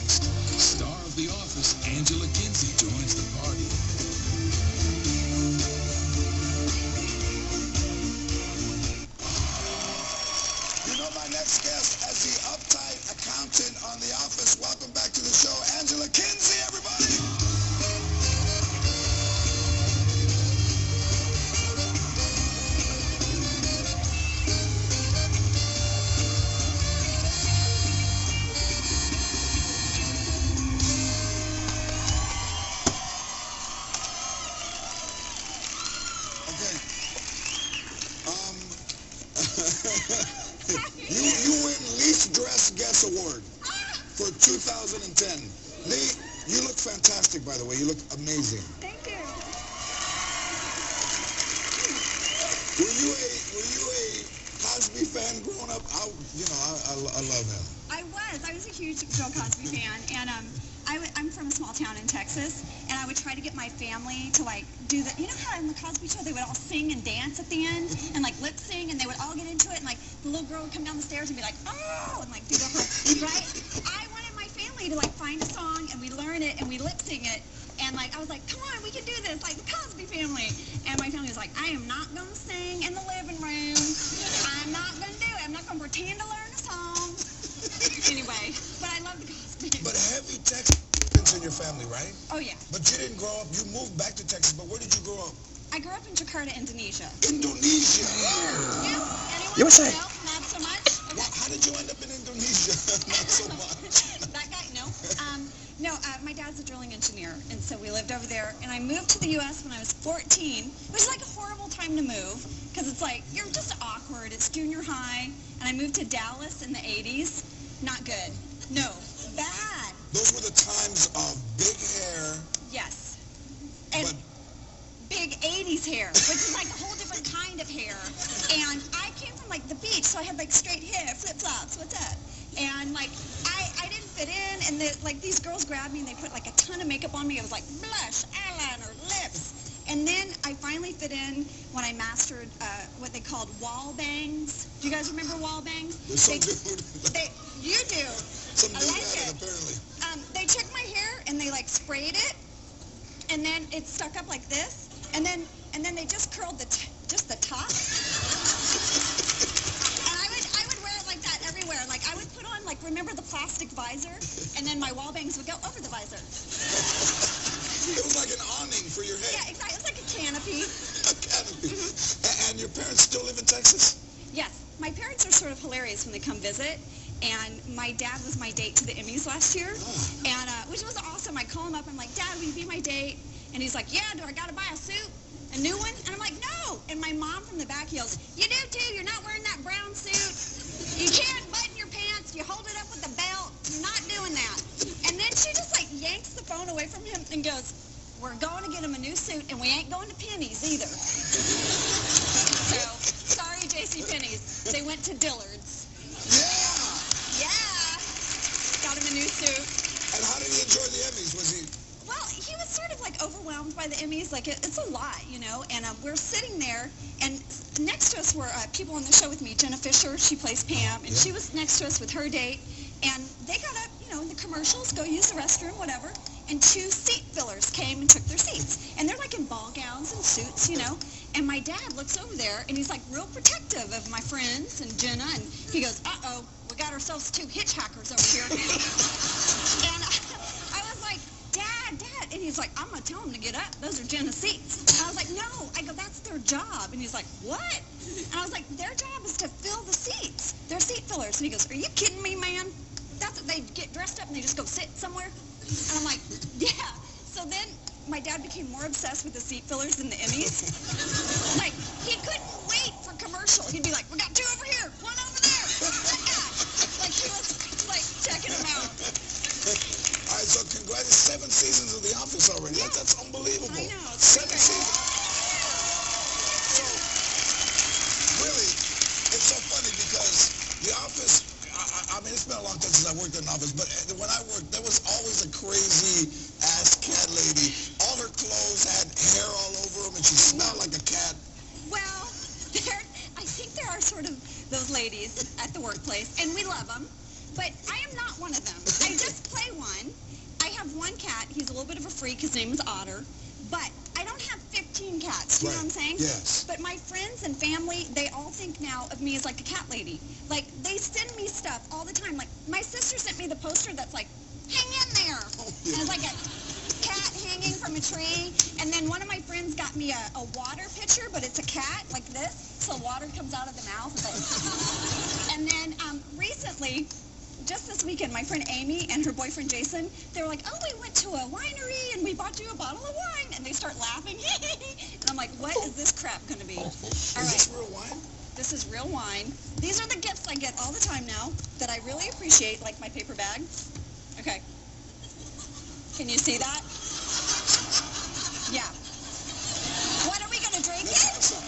Star of The Office, Angela Kinsey, joins the party. You know my next guest as the uptight accountant on The Office. Welcome back to the show, Angela Kinsey, everybody. You win Least Dressed Guest Award for 2010. Lee, you look fantastic, by the way. You look amazing. Thank you. Were you a Cosby fan growing up? I love him. I was a huge Bill Cosby fan, and I'm from a small town in Texas, and I would try to get my family to like do the, you know how in the Cosby Show they would all sing and dance at the end, and like lip sing, and they would all get into it, and like the little girl would come down the stairs and be like, oh, and like do the whole, right? I wanted my family to like find a song, and we learn it, and we lip sing it, and like I was like, come on, we can do this, like the Cosby Family, and my family was like, I am not gonna sing in the living room. I'm not gonna do it. I'm not gonna pretend to learn a song. Anyway, but I love the Cosby. But heavy Texas in your family, right? Oh yeah. But you didn't grow up. You moved back to Texas. But where did you grow up? I grew up in Jakarta, Indonesia. Indonesia. Yeah. Anyone? USA. No, not so much. Okay. Well, how did you end up in Indonesia? Not so much. That guy, no. My dad's a drilling engineer, and so we lived over there. And I moved to the U.S. when I was 14, which is like a horrible time to move, because it's like, you're just awkward. It's junior high. And I moved to Dallas in the 80s. Not good. No. Bad. Those were the times of big hair. Yes. And but big 80s hair, which is like a whole different kind of hair. And I came from like the beach, so I had like straight hair, flip-flops, what's up? And like, I didn't fit in, and like these girls grabbed me and they put like a ton of makeup on me. It was like blush, eyeliner, lips. And then I finally fit in when I mastered what they called wall bangs. Do you guys remember wall bangs? There's some dude. You do. Some dude like had it. it, apparently. They took my hair and they like sprayed it, and then it stuck up like this, and then they just curled just the top. And I would wear it like that everywhere. Like I would put on like, remember the plastic visor, and then my wall bangs would go over the visor. It was like an awning for your head. Yeah, exactly. It was like a canopy. A canopy. And your parents still live in Texas? Yes. My parents are sort of hilarious when they come visit. And my dad was my date to the Emmys last year, and which was awesome. I call him up. I'm like, Dad, will you be my date? And he's like, yeah, do I got to buy a suit? A new one? And I'm like, no. And my mom from the back yells, you do too. You're not wearing that brown suit. You can't button your pants. You hold it up with a belt. You're not doing that. And then she just like yanks the phone away from him and goes, we're going to get him a new suit, and we ain't going to Penny's either. So, sorry, JCPenney's. They went to Dillard's. Yeah. Got him a new suit. And how did he enjoy the Emmys? Was he? Well, he was sort of like overwhelmed by the Emmys. Like it's a lot, you know. And we're sitting there, and next to us were people on the show with me. Jenna Fisher, she plays Pam, and she was next to us with her date. And they got up, you know, in the commercials, go use the restroom, whatever. And 2 seat fillers came and took their seats. And they're like in ball gowns and suits, you know. And my dad looks over there, and he's like real protective of my friends and Jenna. And he goes, uh-oh, we got ourselves 2 hitchhikers over here. And I was like, Dad. And he's like, I'm going to tell them to get up. Those are Jenna's seats. And I was like, no. I go, that's their job. And he's like, what? And I was like, their job is to fill the seats. They're seat fillers. And he goes, are you kidding me, man? That's what they get dressed up and they just go sit somewhere? And I'm like, yeah. So then my dad became more obsessed with the seat fillers than the Emmys. Like, he couldn't wait for commercial. He'd be like, we got 2 over here, 1 over there. Like, he was, like, checking them out. All right, so congratulations. 7 seasons of The Office already. Yeah. That's unbelievable. I know. 7 seasons. So, really, it's so funny because The Office, I mean, it's been a long time since I worked in an office, but when I worked, there was always a crazy-ass cat lady. All her clothes had hair all over them, and she smelled like a cat. Well, I think there are sort of those ladies at the workplace, and we love them, but I am not one of them. I just play one, freak. His name is Otter. But I don't have 15 cats, you know what I'm saying? Yes. But my friends and family, they all think now of me as like a cat lady. Like, they send me stuff all the time. Like, my sister sent me the poster that's like, hang in there. Oh, yeah. And it's like a cat hanging from a tree. And then one of my friends got me a water pitcher, but it's a cat, like this. So water comes out of the mouth. And then recently, just this weekend, my friend Amy and her boyfriend Jason, they were like, oh, we went to a winery and we bought you a bottle of wine. And they start laughing. And I'm like, what is this crap going to be? All right. Is this real wine? This is real wine. These are the gifts I get all the time now that I really appreciate, like my paper bag. Okay. Can you see that? Yeah. What are we going to drink Let's it? have some.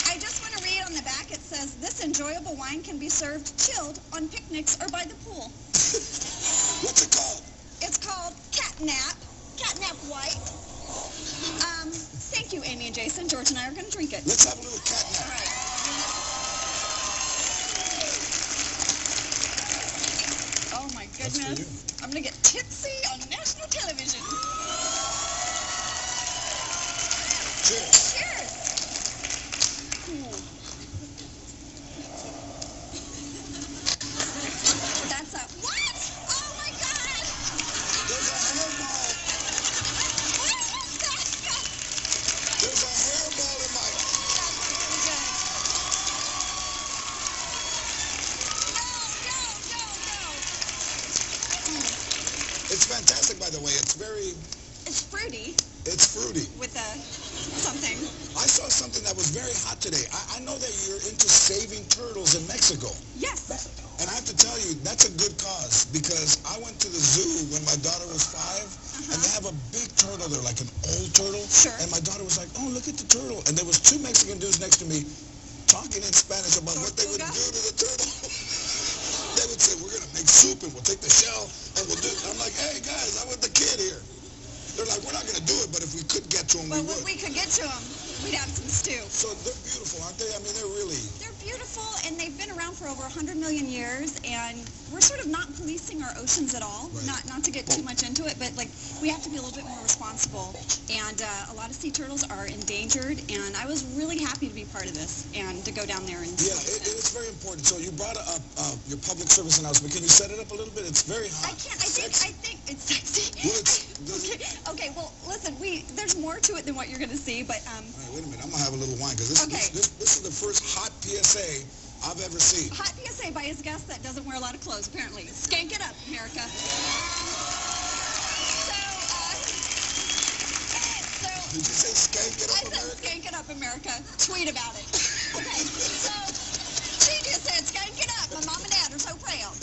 I just want to read on the back. It says, this enjoyable wine can be served chilled on picnics or by the pool. What's it called? It's called Catnap. Catnap White. Thank you, Amy and Jason. George and I are going to drink it. Let's have a little catnap. All right. Oh, my That's for goodness. I'm going to get tipsy on national television. Cheers. Cheers. That's a what? Oh my God! There's a hairball. What is that? There's a hairball in my... That's really good. No. It's fantastic, by the way. It's very... It's fruity It's fruity. with something. I saw something that was very hot today. I know that you're into saving turtles in Mexico. Yes. And I have to tell you, that's a good cause, because I went to the zoo when my daughter was 5, and they have a big turtle there, like an old turtle. Sure. And my daughter was like, oh, look at the turtle. And there was 2 Mexican dudes next to me talking in Spanish about what they would do to the turtle. They would say, we're going to make soup, and we'll take the shell, and we'll do it. I'm like, hey, guys, I'm with the kid here. They're like, we're not going to do it, but if we could get to them, Well, we would. if we could get to them, we'd have some stew. So they're beautiful, aren't they? I mean, they're really... They're beautiful, and they've been around for over 100 million years, and we're sort of not policing our oceans at all. Right. Not to get too much into it, but like we have to be a little bit more responsible. And a lot of sea turtles are endangered, and I was really happy to be part of this and to go down there and. Yeah, it's very important. So you brought up your public service announcement. Can you set it up a little bit? It's very hot. I can't. I think it's sexy. Well, Okay. Well, listen. There's more to it than what you're going to see, but All right, wait a minute. I'm gonna have a little wine, because this is the first hot PSA I've ever seen. hot PSA by his guest that doesn't wear a lot of clothes, apparently. Skank it up, America. Did you say skank it I up, said America? skank it up, America. Tweet about it. Okay, so she just said skank it up. My mom and dad are so proud.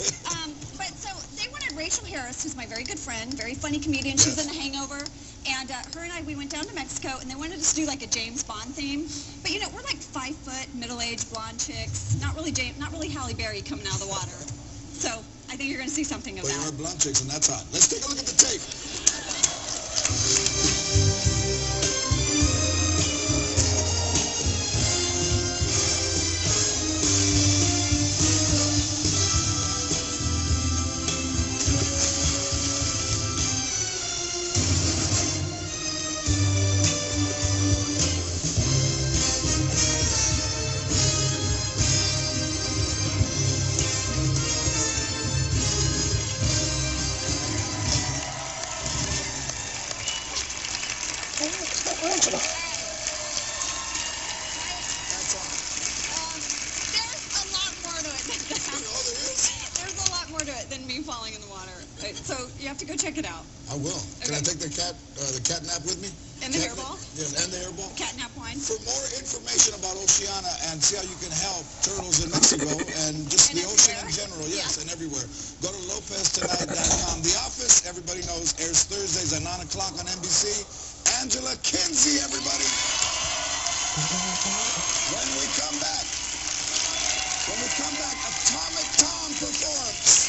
But so they wanted Rachel Harris, who's my very good friend, very funny comedian. She's in The Hangover. And her and I, we went down to Mexico, and they wanted us to do like a James Bond theme. But you know, we're like 5 foot, middle-aged blonde chicks. Not really Halle Berry coming out of the water. So I think you're going to see something of But that. you're blonde chicks, and that's hot. Let's take a look at the tape. That's on. There's a lot more to it than that. Oh, there is? There's a lot more to it than me falling in the water. So you have to go check it out. I will. Can I Okay. take the cat nap with me? And the hairball? Yes, and the hairball. Catnap wine. For more information about Oceana and see how you can help turtles in Mexico and just And the ocean in everywhere. general, yes, Yeah. and everywhere, go to LopezTonight.com. The Office, everybody knows, airs Thursdays at 9 o'clock on NBC. Angela Kinsey, everybody. When we come back, Atomic Tom performs.